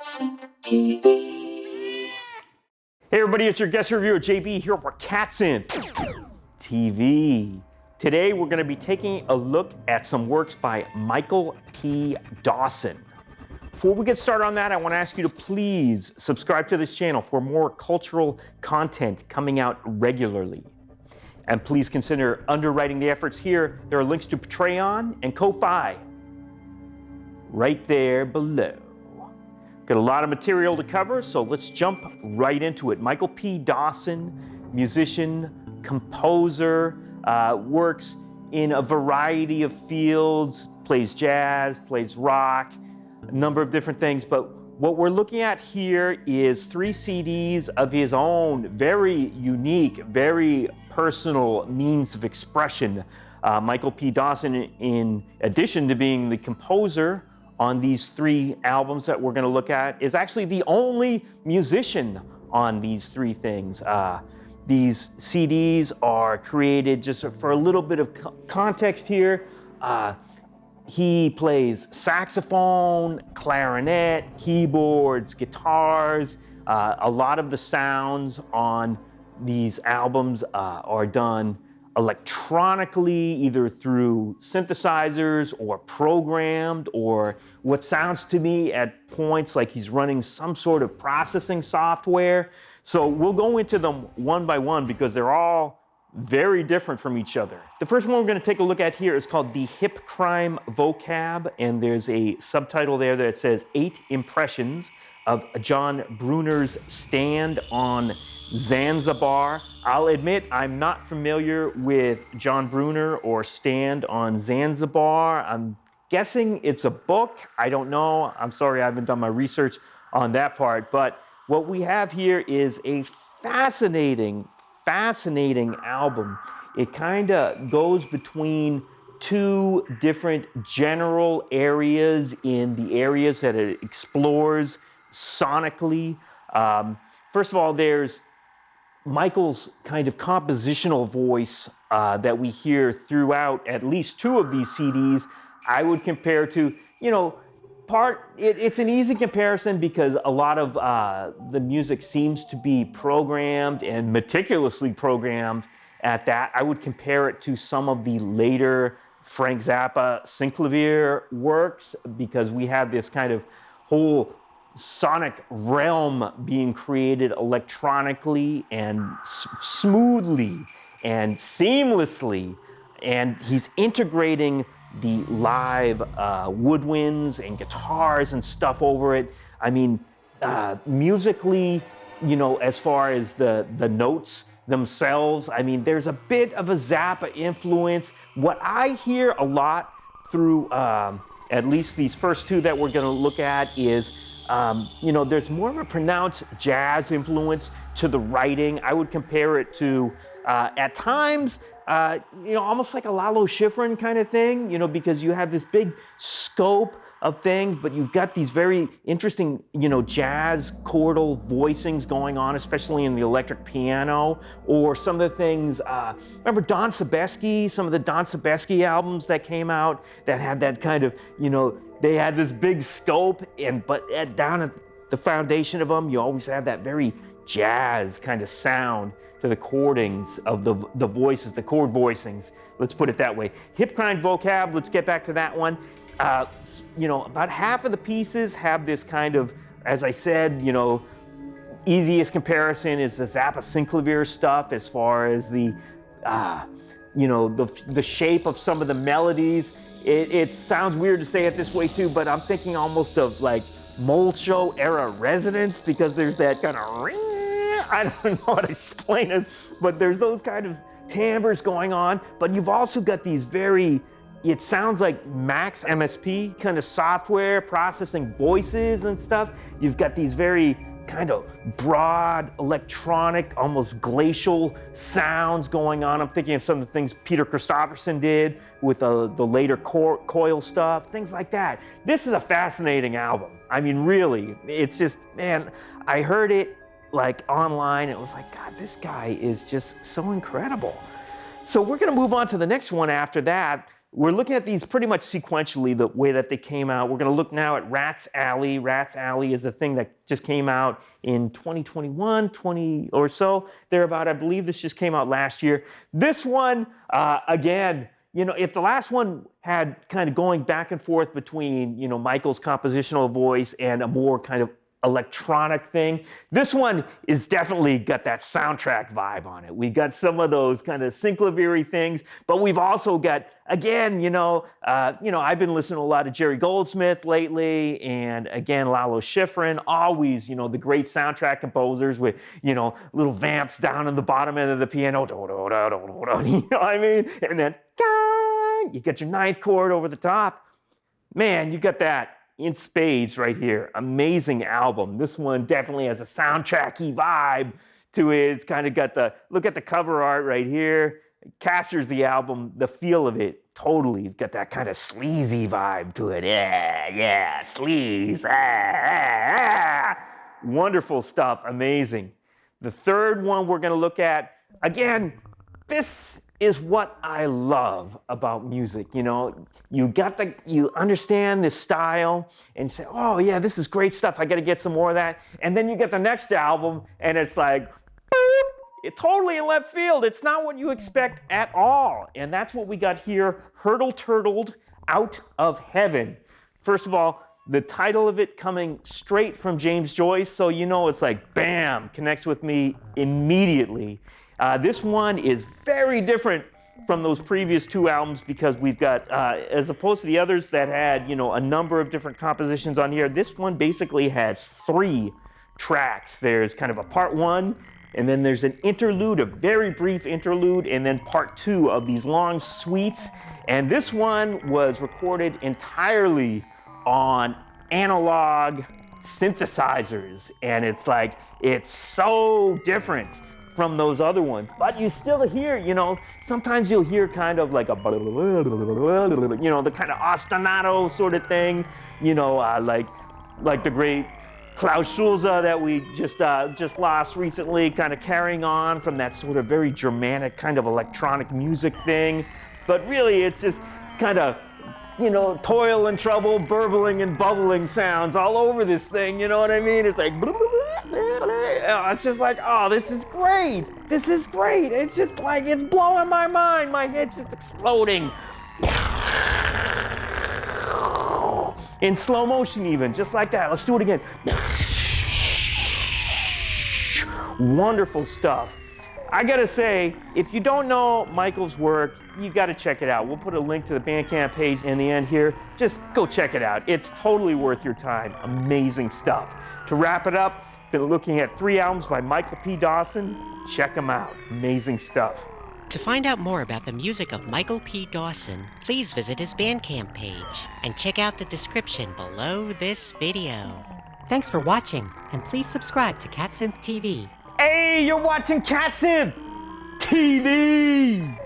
Dawson TV. Hey everybody, it's your guest reviewer JB here for Catson TV. Today we're going to be taking a look at some works by Michael P. Dawson. Before we get started on that, I want to ask you to please subscribe to this channel for more cultural content coming out regularly. And please consider underwriting the efforts here. There are links to Patreon and Ko-Fi right there below. Got a lot of material to cover, so let's jump right into it. Michael P. Dawson, musician, composer, works in a variety of fields, plays jazz, plays rock, a number of different things, but what we're looking at here is 3 CDs of his own very unique, very personal means of expression. Michael P. Dawson, in addition to being the composer on these 3 albums that we're going to look at, is actually the only musician on these 3 things. These CDs are created, just for a little bit of context here, he plays saxophone, clarinet, keyboards, guitars. A lot of the sounds on these albums are done electronically, either through synthesizers or programmed, or what sounds to me at points like he's running some sort of processing software. So we'll go into them one by one because they're all very different from each other. The first one we're going to take a look at here is called the Hipcrime Vocab, and there's a subtitle there that says 8 Impressions of John Brunner's Stand on Zanzibar. I'll admit I'm not familiar with John Brunner or Stand on Zanzibar. I'm guessing it's a book. I don't know. I'm sorry, I haven't done my research on that part. But what we have here is a fascinating album. It kind of goes between 2 different general areas in the areas that it explores sonically. First of all, there's Michael's kind of compositional voice that we hear throughout at least 2 of these CDs. I would compare to, it's an easy comparison because a lot of the music seems to be programmed and meticulously programmed at that. I would compare it to some of the later Frank Zappa synclavier works because we have this kind of whole sonic realm being created electronically and smoothly and seamlessly, and he's integrating the live woodwinds and guitars and stuff over it. I mean, musically, as far as the notes themselves, I mean, there's a bit of a Zappa influence. What I hear a lot through at least these first 2 that we're going to look at is there's more of a pronounced jazz influence to the writing. I would compare it to, at times, almost like a Lalo Schifrin kind of thing, because you have this big scope of things, but you've got these very interesting, jazz chordal voicings going on, especially in the electric piano, or some of the things, remember Don Sebesky, some of the Don Sebesky albums that came out that had that kind of, they had this big scope, but down at the foundation of them, you always have that very jazz kind of sound to the chordings of the voices, the chord voicings. Let's put it that way. Hipcrime Vocab, let's get back to that one. About half of the pieces have this kind of, as I said, easiest comparison is the Zappa synclavier stuff as far as the shape of some of the melodies. It sounds weird to say it this way too, but I'm thinking almost of like Mole Show era Resonance, because there's that kind of ring. I don't know how to explain it, but there's those kind of timbres going on. But you've also got these it sounds like Max MSP kind of software processing voices and stuff. You've got these very kind of broad, electronic, almost glacial sounds going on. I'm thinking of some of the things Peter Christopherson did with the later coil stuff, things like that. This is a fascinating album. I mean, really, it's just, man, I heard it like online. It was like, God, this guy is just so incredible. So we're going to move on to the next one after that. we're looking at these pretty much sequentially, the way that they came out. We're going to look now at Rat's Alley. Rat's Alley is a thing that just came out in 2021, 20 or so, thereabout. I believe this just came out last year. This one, again, you know, if the last one had kind of going back and forth between, you know, Michael's compositional voice and a more kind of electronic thing, this one is definitely got that soundtrack vibe on it. We got some of those kind of synclavier things, but we've also got, again, I've been listening to a lot of Jerry Goldsmith lately, and again, Lalo Schifrin, always, you know, the great soundtrack composers with, you know, little vamps down in the bottom end of the piano, you know what I mean? And then, you get your ninth chord over the top. Man, you got that in spades right here. Amazing album. This one definitely has a soundtracky vibe to it. It's kind of got look at the cover art right here. It captures the album, the feel of it totally. It's got that kind of sleazy vibe to it. Yeah, sleaze. Wonderful stuff, amazing. The third one we're gonna look at, again, this is what I love about music. You know, you understand this style and say, oh yeah, this is great stuff. I got to get some more of that. And then you get the next album and it's like, boop, it's totally in left field. It's not what you expect at all. And that's what we got here, Hurtleturtles Out of Heaven. First of all, the title of it coming straight from James Joyce. So you know, it's like, bam, connects with me immediately. This one is very different from those previous two albums because we've got, as opposed to the others that had, you know, a number of different compositions on here, this one basically has 3 tracks. There's kind of a part 1, and then there's an interlude, a very brief interlude, and then part 2 of these long suites. And this one was recorded entirely on analog synthesizers, and it's like, it's so different from those other ones, but you still hear, you know, sometimes you'll hear kind of like a, you know, the kind of ostinato sort of thing, you know, like the great Klaus Schulze that we just lost recently, kind of carrying on from that sort of very Germanic kind of electronic music thing, but really it's just kind of, you know, toil and trouble, burbling and bubbling sounds all over this thing, you know what I mean? It's like, it's just like, oh, this is great. This is great. It's just like, it's blowing my mind. My head's just exploding. In slow motion even, just like that. Let's do it again. Wonderful stuff. I gotta say, if you don't know Michael's work, you gotta check it out. We'll put a link to the Bandcamp page in the end here. Just go check it out. It's totally worth your time. Amazing stuff. To wrap it up, been looking at 3 albums by Michael P. Dawson. Check them out. Amazing stuff. To find out more about the music of Michael P. Dawson, please visit his Bandcamp page and check out the description below this video. Thanks for watching, and please subscribe to CatSynth TV. Hey, you're watching CatSynth TV!